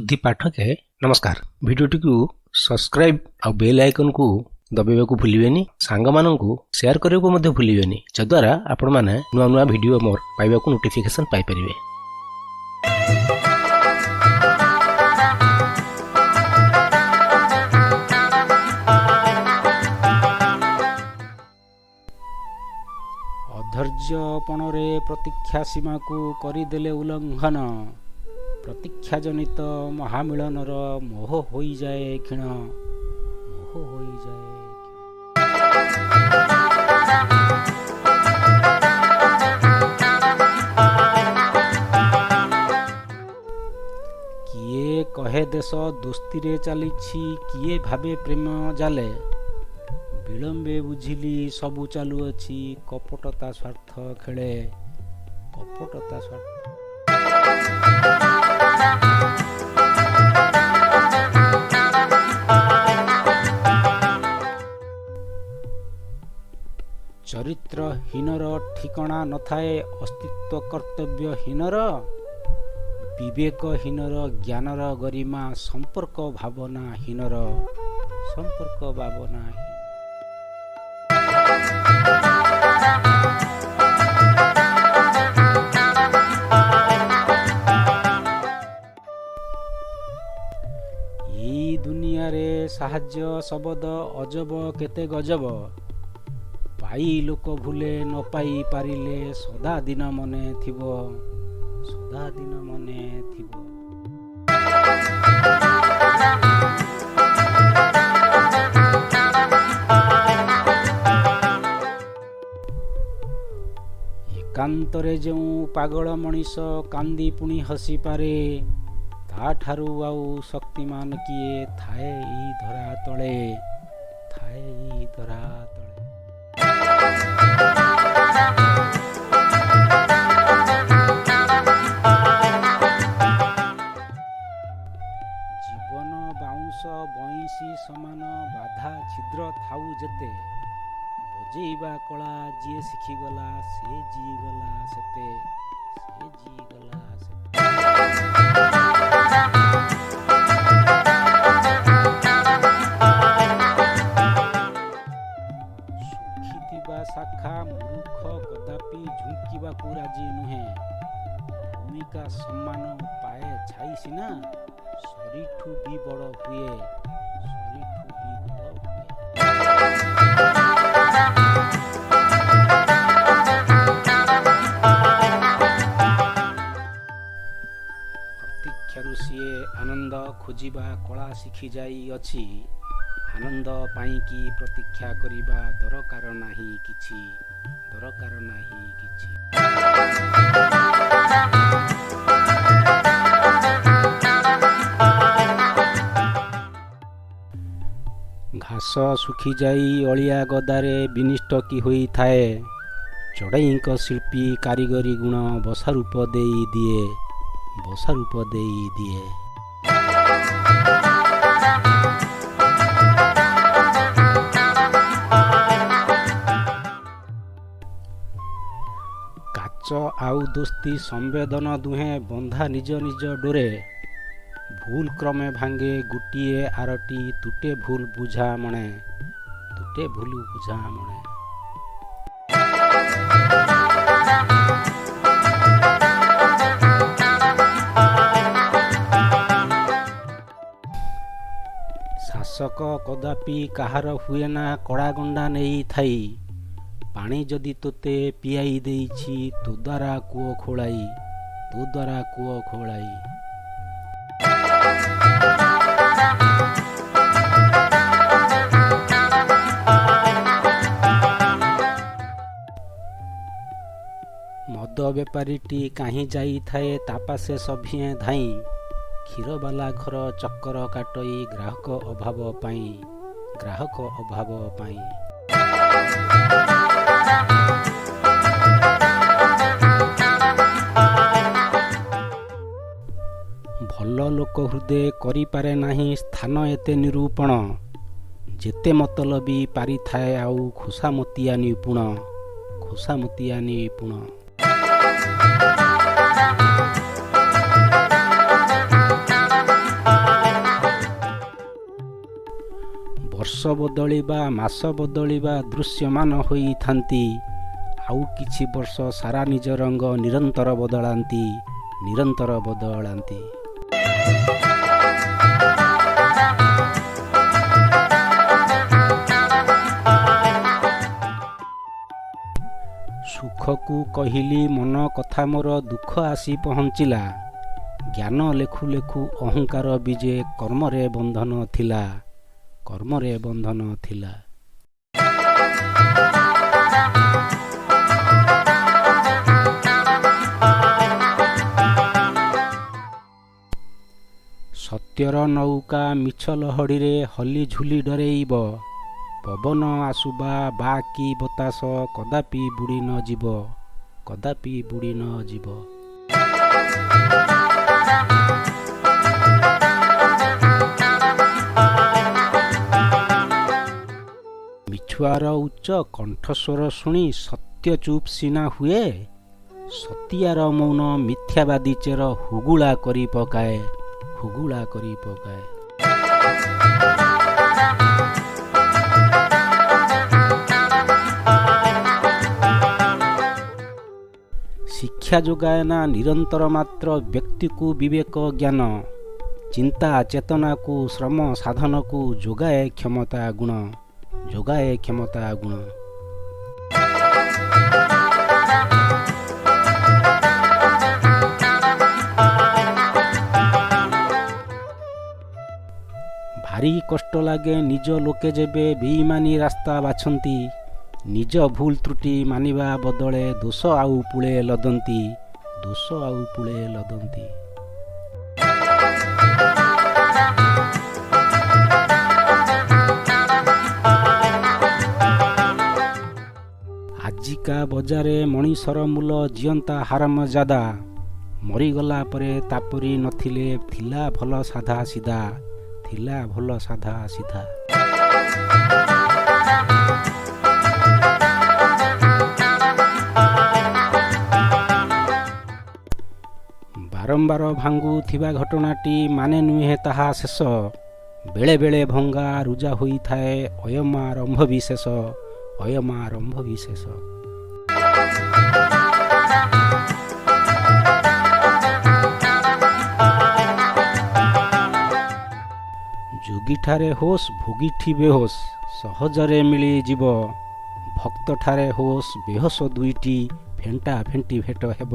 बुद्धि पाठके नमस्कार। भिडियोटी को सब्सक्राइब आ बेल आइकन को दबाइबाकू भूलिबेनी, सांग माननकू शेयर करबाकू मध्ये भूलिबेनी, जद्वारा आपण माने नुआ नुआ भिडियो मोर पाइबाकू नोटिफिकेशन पाइ परिबे। अधैर्यपणरे प्रतीक्षा सीमा को करिदेले उल्लंघन, प्रतीक्षा जनित महामिलनर मोह होई जाए क्षीण, मोह होई जाए। किए कहे देश दोस्ती रे चलीछि, किए भावे प्रेम जाले, विलंबे बुझिली सबु चालुअछि, कपटता स्वार्थ खेले, कपटता स्वार्थ। चरित्रहीनर ठिकणा नथाए, अस्तित्व कर्तव्यहीनर, विवेकहीनर ज्ञानर गरिमा, संपर्क भावनाहीनर, संपर्क भावनाहीन। ई दुनिया रे साहाଯ୍य शब्द अजब केते गजब, पाई लोक भूले न पाई पारिले, सदा दिन मने थिबो, सदा दिन मने थिबो। एकांतरे जेउ पागल मनीष कांदी पुणी हसी पारे, ताठारु आउ शक्तिमान किए थाए ई धरा तले, थाए ई धरा तले। जीवन बाउंस बइंसी समान, बाधा छिद्र थाउ जेते, बजेइबा कला जिए शिखिगला, से जीगला सेते, से जीगला सेते। शाखा मूर्ख कदापि झुंकिबाकू राजी नुहे, भूमिका सम्मान पाए छाई सिना, सरीठू भी बड़ हुए, सरीठू भी बड़ हुए। प्रतीक्षारु सिए आनंद खोजिबा कला शिखि जाई अछि, आनंद पाइकी प्रतीक्षा करिबा दरकार नाही किछि, दरकार नाही किछि। घास सुखी जाई अलिया गदारे विनिष्ट की होई थाए, चढ़ईक शिल्पी कारीगरी गुण बसा रूप देई दिए, बसा रूप देई दिए। आउ दोस्ती संवेदन दुहे बंधा निज निज डोरे, भूल क्रमे भांगे गुटिए आरटी, तुटे भूल बुझा मणे, तुटे भूल बुझा मणे। शासक कदापि काहार हुए ना कड़ा गंडा नहीं थाई, पानी जदि तोते पियाई देइछि, तो द्वारा कूओ खोलाई, तो द्वारा कूओ खोलाई। मद बेपारीटी काहीं जाई थाए, तापासे सभिए धाई, क्षीर बाला घर चक्कर काटई, ग्राहक अभाव पाई, ग्राहक अभाव पाई। भल लोक हृदय करि पारे नाही स्थान एते निरूपण, जेते मतलबी पारि थाए आउ खुशामतिया निपुण, खुशामतिया निपुण। ବର୍ଷ ବଦଳିବା ମାସ ବଦଳିବା ଦୃଶ୍ୟମାନ ହୋଇଥାନ୍ତି। ଆଉ କିଛି ବର୍ଷ ସାରା ନିଜ ରଙ୍ଗ ନିରନ୍ତର ବଦଳାନ୍ତି। ସୁଖକୁ କହିଲି ମନ କଥା ମୋର ଦୁଃଖ ଆସି ପହଞ୍ଚିଲା। ଜ୍ଞାନ ଲେଖୁ ଲେଖୁ ଅହଙ୍କାର ବିଜେ କର୍ମରେ ବନ୍ଧନ ଥିଲା। ସତ୍ୟର ନୌକା ମିଛ ଲହଡ଼ିରେ ହଲି ଝୁଲି ଡରେଇବ। ପବନ ଆସୁବା ବା କି ବତାସ କଦାପି ବୁଡ଼ି ନ ଯିବ। ମିଛୁଆର ଉଚ୍ଚ କଣ୍ଠସ୍ୱର ଶୁଣି ସତ୍ୟ ଚୁପ୍ ସିନା ହୁଏ। ସତିଆର ମୌନ ମିଥ୍ୟାବାଦୀ ଚେର ହୁଗୁଳା କରି ପକାଏ। ଶିକ୍ଷା ଯୋଗାଏ ନା ନିରନ୍ତର ମାତ୍ର ବ୍ୟକ୍ତିକୁ ବିବେକ ଜ୍ଞାନ। ଚିନ୍ତା ଚେତନାକୁ ଶ୍ରମ ସାଧନକୁ ଯୋଗାଏ କ୍ଷମତା ଗୁଣ। ଭାରି କଷ୍ଟ ଲାଗେ ନିଜ ଲୋକେ ଯେବେ ବେଇମାନି ରାସ୍ତା ବାଛନ୍ତି। ନିଜ ଭୁଲ ତ୍ରୁଟି ମାନିବା ବଦଳେ ଦୋଷ ଆଉ ପୁଳେ ଲଦନ୍ତି। ଆଜିକା ବଜାରେ ମଣିଷର ମୂଲ ଜିଅନ୍ତା ହାରାମଜାଦା। ମରିଗଲା ପରେ ତାପରି ନଥିଲେ ଥିଲା ଭଲ ସାଧା ସିଧା। ବାରମ୍ବାର ଭାଙ୍ଗୁଥିବା ଘଟଣାଟି ମାନେ ନୁହେଁ ତାହା ଶେଷ। ବେଳେ ବେଳେ ଭଙ୍ଗା ରୁଜା ହୋଇଥାଏ ଅୟମାରମ୍ଭ ବିଶେଷ। ଯୋଗୀଠାରେ ହୋସ୍ ଭୋଗୀଠି ବେହୋସ୍ ସହଜରେ ମିଳିଯିବ। ଭକ୍ତଠାରେ ହୋସ୍ ବେହୋସ୍ ଦୁଇଟି ଫେଣ୍ଟା ଫେଣ୍ଟି ଭେଟ ହେବ।